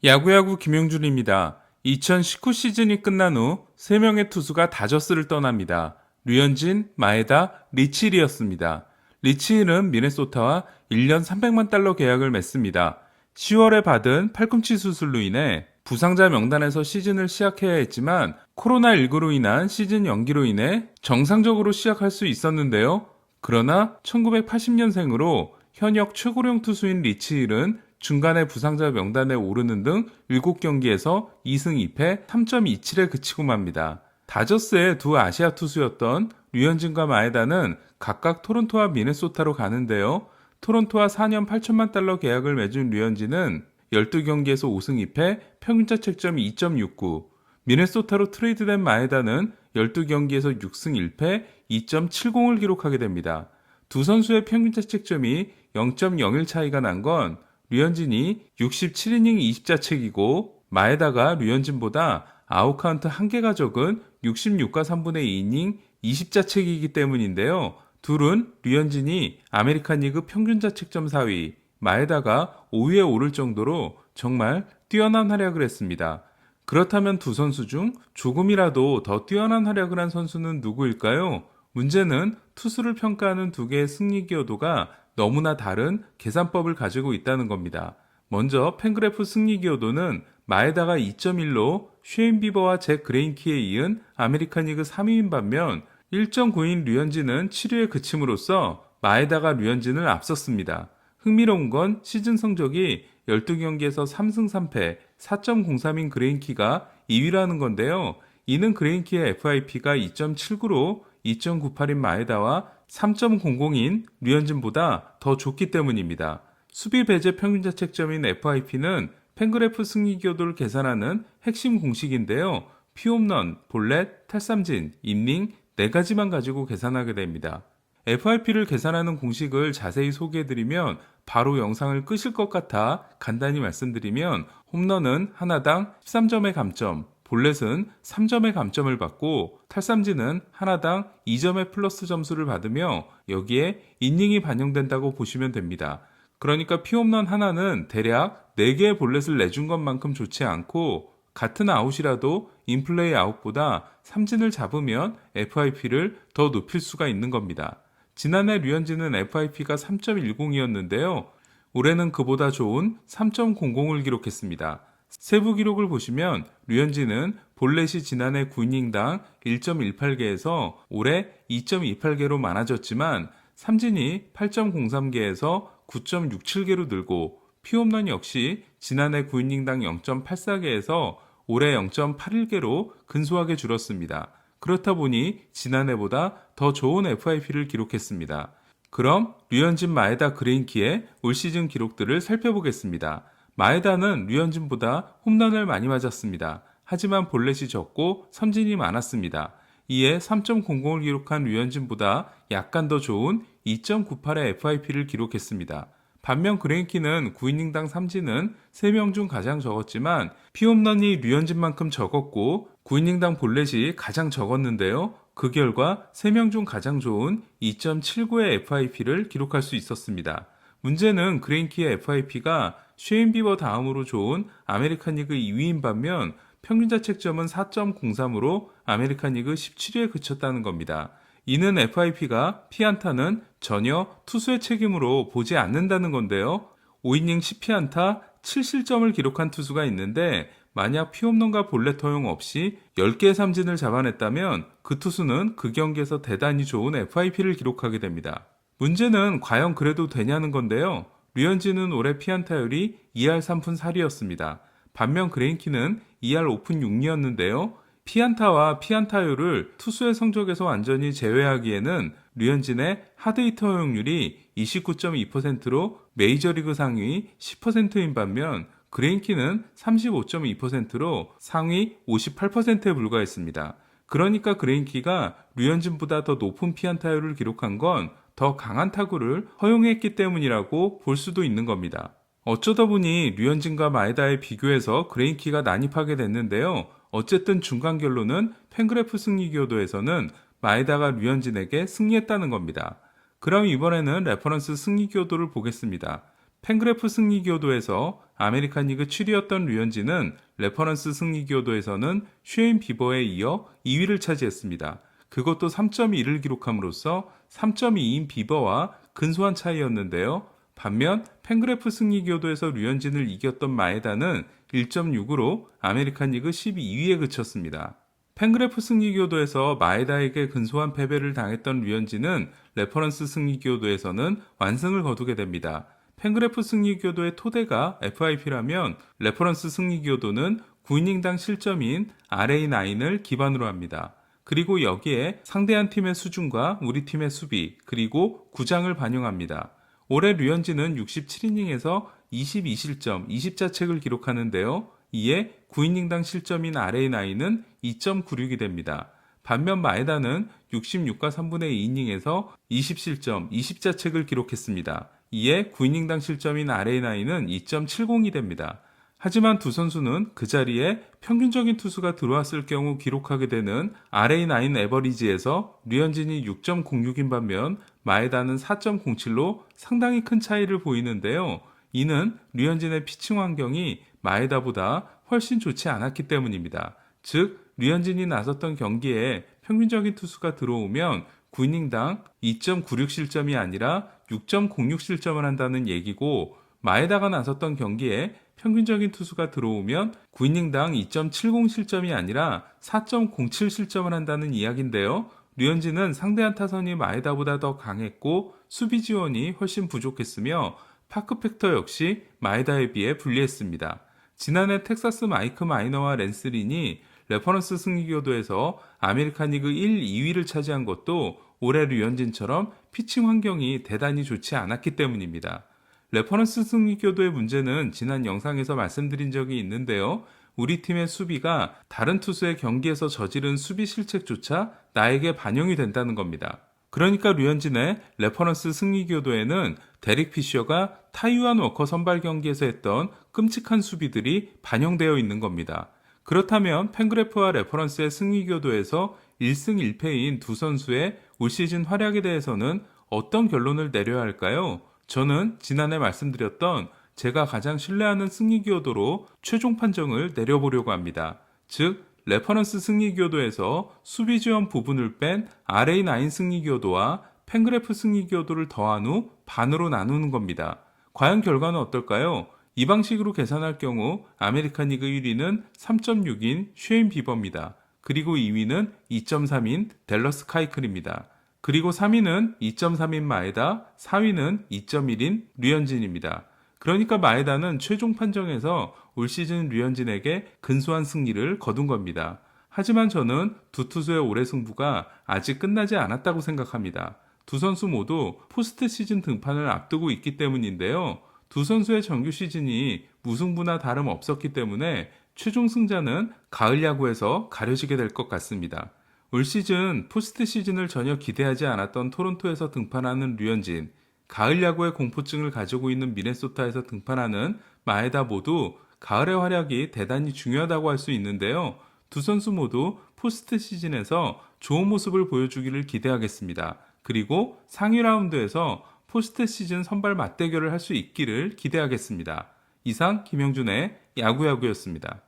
야구야구 김용준입니다. 2019 시즌이 끝난 후 3명의 투수가 다저스를 떠납니다. 류현진, 마에다, 리치힐이었습니다. 리치힐은 미네소타와 1년 300만 달러 계약을 맺습니다. 10월에 받은 팔꿈치 수술로 인해 부상자 명단에서 시즌을 시작해야 했지만 코로나19로 인한 시즌 연기로 인해 정상적으로 시작할 수 있었는데요. 그러나 1980년생으로 현역 최고령 투수인 리치힐은 중간에 부상자 명단에 오르는 등 7경기에서 2승 2패 3.27에 그치고 맙니다. 다저스의 두 아시아 투수였던 류현진과 마에다는 각각 토론토와 미네소타로 가는데요. 토론토와 4년 8천만 달러 계약을 맺은 류현진은 12경기에서 5승 2패 평균자책점이 2.69, 미네소타로 트레이드된 마에다는 12경기에서 6승 1패 2.70을 기록하게 됩니다. 두 선수의 평균자책점이 0.01 차이가 난 건 류현진이 67이닝 20자책이고 마에다가 류현진보다 아웃카운트 1개가 적은 66과 3분의 2이닝 20자책이기 때문인데요. 둘은 류현진이 아메리칸 리그 평균자책점 4위, 마에다가 5위에 오를 정도로 정말 뛰어난 활약을 했습니다. 그렇다면 두 선수 중 조금이라도 더 뛰어난 활약을 한 선수는 누구일까요? 문제는 투수를 평가하는 두 개의 승리 기여도가 너무나 다른 계산법을 가지고 있다는 겁니다. 먼저 팬그래프 승리 기여도는 마에다가 2.1로 쉐인 비버와 잭 그레인키에 이은 아메리칸 리그 3위인 반면 1.9인 류현진은 7위에 그침으로써 마에다가 류현진을 앞섰습니다. 흥미로운 건 시즌 성적이 12경기에서 3승 3패 4.03인 그레인키가 2위라는 건데요. 이는 그레인키의 FIP가 2.79로 2.98인 마에다와 3.00인 류현진보다 더 좋기 때문입니다. 수비 배제 평균자책점인 FIP는 팬그래프 승리 기여도를 계산하는 핵심 공식인데요. 피홈런, 볼넷, 탈삼진, 인닝 4가지만 가지고 계산하게 됩니다. FIP를 계산하는 공식을 자세히 소개해드리면 바로 영상을 끄실 것 같아 간단히 말씀드리면 홈런은 하나당 13점의 감점, 볼넷은 3점의 감점을 받고 탈삼진은 하나당 2점의 플러스 점수를 받으며 여기에 이닝이 반영된다고 보시면 됩니다. 그러니까 피홈런 하나는 대략 4개의 볼넷을 내준 것만큼 좋지 않고 같은 아웃이라도 인플레이 아웃보다 삼진을 잡으면 FIP를 더 높일 수가 있는 겁니다. 지난해 류현진은 FIP가 3.10이었는데요. 올해는 그보다 좋은 3.00을 기록했습니다. 세부 기록을 보시면 류현진은 볼넷이 지난해 9이닝당 1.18개에서 올해 2.28개로 많아졌지만 삼진이 8.03개에서 9.67개로 늘고 피홈런 역시 지난해 9이닝당 0.84개에서 올해 0.81개로 근소하게 줄었습니다. 그렇다 보니 지난해보다 더 좋은 FIP를 기록했습니다. 그럼 류현진, 마에다, 그레인키의 올 시즌 기록들을 살펴보겠습니다. 마에다는 류현진보다 홈런을 많이 맞았습니다. 하지만 볼넷이 적고 삼진이 많았습니다. 이에 3.00을 기록한 류현진보다 약간 더 좋은 2.98의 FIP를 기록했습니다. 반면 그레인키는 9이닝당 삼진은 3명 중 가장 적었지만 피홈런이 류현진만큼 적었고 9이닝당 볼넷이 가장 적었는데요. 그 결과 3명 중 가장 좋은 2.79의 FIP를 기록할 수 있었습니다. 문제는 그레인키의 FIP가 쉐인 비버 다음으로 좋은 아메리칸 리그 2위인 반면 평균자책점은 4.03으로 아메리칸 리그 17위에 그쳤다는 겁니다. 이는 FIP가 피안타는 전혀 투수의 책임으로 보지 않는다는 건데요. 5이닝 10피안타 7실점을 기록한 투수가 있는데 만약 피홈런과 볼넷 허용 없이 10개의 삼진을 잡아냈다면 그 투수는 그 경기에서 대단히 좋은 FIP를 기록하게 됩니다. 문제는 과연 그래도 되냐는 건데요. 류현진은 올해 피안타율이 2할 3푼 4리였습니다. 반면 그레인키는 2할 5푼 6리였는데요. 피안타와 피안타율을 투수의 성적에서 완전히 제외하기에는 류현진의 하드히터 허용률이 29.2%로 메이저리그 상위 10%인 반면 그레인키는 35.2%로 상위 58%에 불과했습니다. 그러니까 그레인키가 류현진보다 더 높은 피안타율을 기록한 건 더 강한 타구를 허용했기 때문이라고 볼 수도 있는 겁니다. 어쩌다 보니 류현진과 마에다에 비교해서 그레인키가 난입하게 됐는데요. 어쨌든 중간 결론은 팬그래프 승리 기여도에서는 마에다가 류현진에게 승리했다는 겁니다. 그럼 이번에는 레퍼런스 승리 기여도를 보겠습니다. 팬그래프 승리교도에서 아메리칸 리그 7위였던 류현진은 레퍼런스 승리교도에서는 쉐인 비버에 이어 2위를 차지했습니다. 그것도 3.1을 기록함으로써 3.2인 비버와 근소한 차이였는데요. 반면 팬그래프 승리교도에서 류현진을 이겼던 마에다는 1.6으로 아메리칸 리그 12위에 그쳤습니다. 팬그래프 승리교도에서 마에다에게 근소한 패배를 당했던 류현진은 레퍼런스 승리교도에서는 완승을 거두게 됩니다. 팬그래프 승리교도의 토대가 FIP라면 레퍼런스 승리교도는 9이닝당 실점인 RA9을 기반으로 합니다. 그리고 여기에 상대한 팀의 수준과 우리 팀의 수비, 그리고 구장을 반영합니다. 올해 류현진은 67이닝에서 22실점, 20자책을 기록하는데요. 이에 9이닝당 실점인 RA9은 2.96이 됩니다. 반면 마에다는 66과 3분의 2이닝에서 20실점, 20자책을 기록했습니다. 이에 9이닝당 실점인 RA9은 2.70이 됩니다. 하지만 두 선수는 그 자리에 평균적인 투수가 들어왔을 경우 기록하게 되는 RA9 에버리지에서 류현진이 6.06인 반면 마에다는 4.07로 상당히 큰 차이를 보이는데요. 이는 류현진의 피칭 환경이 마에다보다 훨씬 좋지 않았기 때문입니다. 즉, 류현진이 나섰던 경기에 평균적인 투수가 들어오면 9이닝당 2.96실점이 아니라 6.06실점을 한다는 얘기고, 마에다가 나섰던 경기에 평균적인 투수가 들어오면 9이닝당 2.70실점이 아니라 4.07실점을 한다는 이야기인데요. 류현진은 상대한 타선이 마에다보다 더 강했고 수비 지원이 훨씬 부족했으며 파크 팩터 역시 마에다에 비해 불리했습니다. 지난해 텍사스 마이크 마이너와 랜스 린이 레퍼런스 승리교도에서 아메리칸 리그 1, 2위를 차지한 것도 올해 류현진처럼 피칭 환경이 대단히 좋지 않았기 때문입니다. 레퍼런스 승리교도의 문제는 지난 영상에서 말씀드린 적이 있는데요. 우리 팀의 수비가 다른 투수의 경기에서 저지른 수비 실책조차 나에게 반영이 된다는 겁니다. 그러니까 류현진의 레퍼런스 승리교도에는 데릭 피셔가 타이완 워커 선발 경기에서 했던 끔찍한 수비들이 반영되어 있는 겁니다. 그렇다면 팬그래프와 레퍼런스의 승리교도에서 1승 1패인 두 선수의 올 시즌 활약에 대해서는 어떤 결론을 내려야 할까요? 저는 지난해 말씀드렸던 제가 가장 신뢰하는 승리교도로 최종 판정을 내려보려고 합니다. 즉, 레퍼런스 승리교도에서 수비 지원 부분을 뺀 RA9 승리교도와 팬그래프 승리교도를 더한 후 반으로 나누는 겁니다. 과연 결과는 어떨까요? 이 방식으로 계산할 경우 아메리칸 리그 1위는 3.6인 쉐인 비버입니다. 그리고 2위는 2.3인 댈러스 카이클입니다. 그리고 3위는 2.3인 마에다, 4위는 2.1인 류현진입니다. 그러니까 마에다는 최종 판정에서 올 시즌 류현진에게 근소한 승리를 거둔 겁니다. 하지만 저는 두 투수의 올해 승부가 아직 끝나지 않았다고 생각합니다. 두 선수 모두 포스트 시즌 등판을 앞두고 있기 때문인데요. 두 선수의 정규 시즌이 무승부나 다름없었기 때문에 최종 승자는 가을 야구에서 가려지게 될 것 같습니다. 올 시즌 포스트 시즌을 전혀 기대하지 않았던 토론토에서 등판하는 류현진, 가을 야구의 공포증을 가지고 있는 미네소타에서 등판하는 마에다 모두 가을의 활약이 대단히 중요하다고 할 수 있는데요. 두 선수 모두 포스트 시즌에서 좋은 모습을 보여주기를 기대하겠습니다. 그리고 상위 라운드에서 포스트 시즌 선발 맞대결을 할 수 있기를 기대하겠습니다. 이상 김영준의 야구야구였습니다.